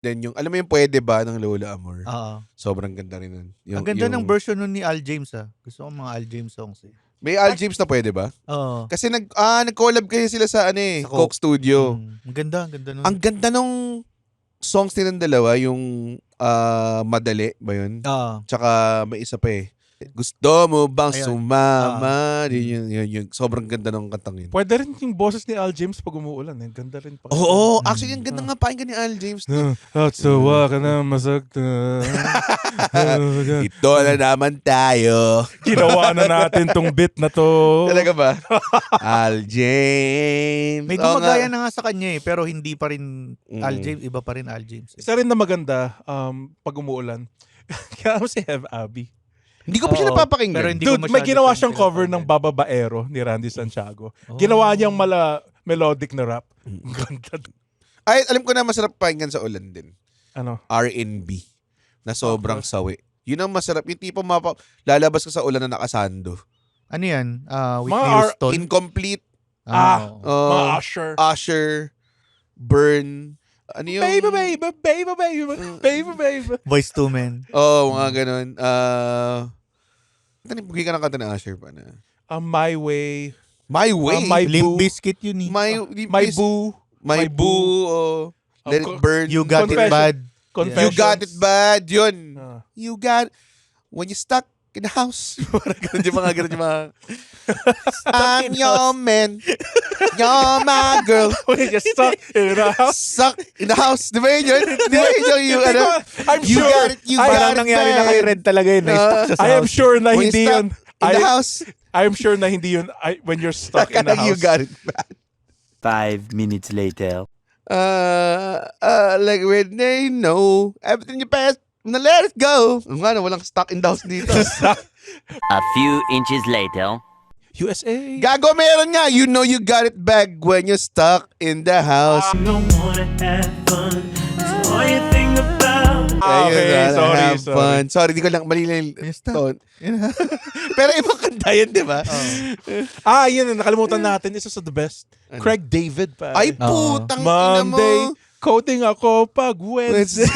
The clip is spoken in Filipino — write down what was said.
Then yung, alam mo yung Pwede Ba ng Lola Amor? Oo. Sobrang ganda rin nun. Ang ganda ng version nun ni Al James Gusto ko mga Al James songs eh. May Al James na Pwede Ba? Oo. Kasi nag-collab kayo sila sa Sa Coke Studio. Ang ganda nun. Ang ganda nung songs nilang dalawa, yung Madali ba yun? Oo. Tsaka may isa pa Gusto mo bang Ayun. sumama? Yun. Sobrang ganda ng kantang yun. Pwede rin yung boses ni Al James pag umuulan. Ganda rin. Oo, actually, ang ganda nga pakinggan ni Al James. At sawa ka na masaktan. Ito na naman tayo. Ginawa na natin tong bit na to. Talaga ba? Al James. May gumagaya na nga sa kanya pero hindi pa rin Al James. Iba pa rin Al James. Isa rin na maganda pag umuulan. Kaya si Hev Abby. Hindi ko pa siya napapakinggan. Pero hindi Dude, ko may ginawa masyado siyang cover ng Bababaero ni Randy Santiago. Ginawa niyang melodic na rap. Ganda. Ay, alam ko na masarap pakinggan sa ulan din. Ano? R&B. Na sobrang sawi. Yun ang masarap. Yung tipo lalabas ka sa ulan na nakasando. Ano yan? Whitney Mga Houston? Incomplete. Mga Usher. Usher. Burn. Ano yung... Baby. Boyz II Men. mga ganun. Bugay ka ng kanta ng Usher pa na. My Way. My Way? My Limp Boo. Bizkit yun eh. My Boo. My Boo. Let It Burn. You Got It Bad. Confessions. You Got It Bad. Yun. You When you stuck in the house. Ganun yung mga. I'm your man. You're my girl. When you stuck in a house. Stuck in the house. Di ba yun? Di ba yun yung I'm You sure. got it, you got Parang it nangyari na bad. kay Red talaga yun. Stuck siya sa I am house. sure na When you hindi stuck yun. in the house. I am sure na hindi yun when you're stuck in the house. You got it bad. 5 minutes later. Like when they know everything you pass, na let it go. Walang stuck in the house dito. A few inches later. USA. Gago, meron nga. You know you got it back when you're stuck in the house. Don't wanna have fun. That's all you think about. Okay, Have sorry. fun. Sorry, di ko lang mali lang yung tone. Pero ibang kanta yun, di ba? Yun, nakalimutan natin. Isa sa the best. Craig David pa. Ay, putang ina mo. Monday, coating ako pag Wednesday.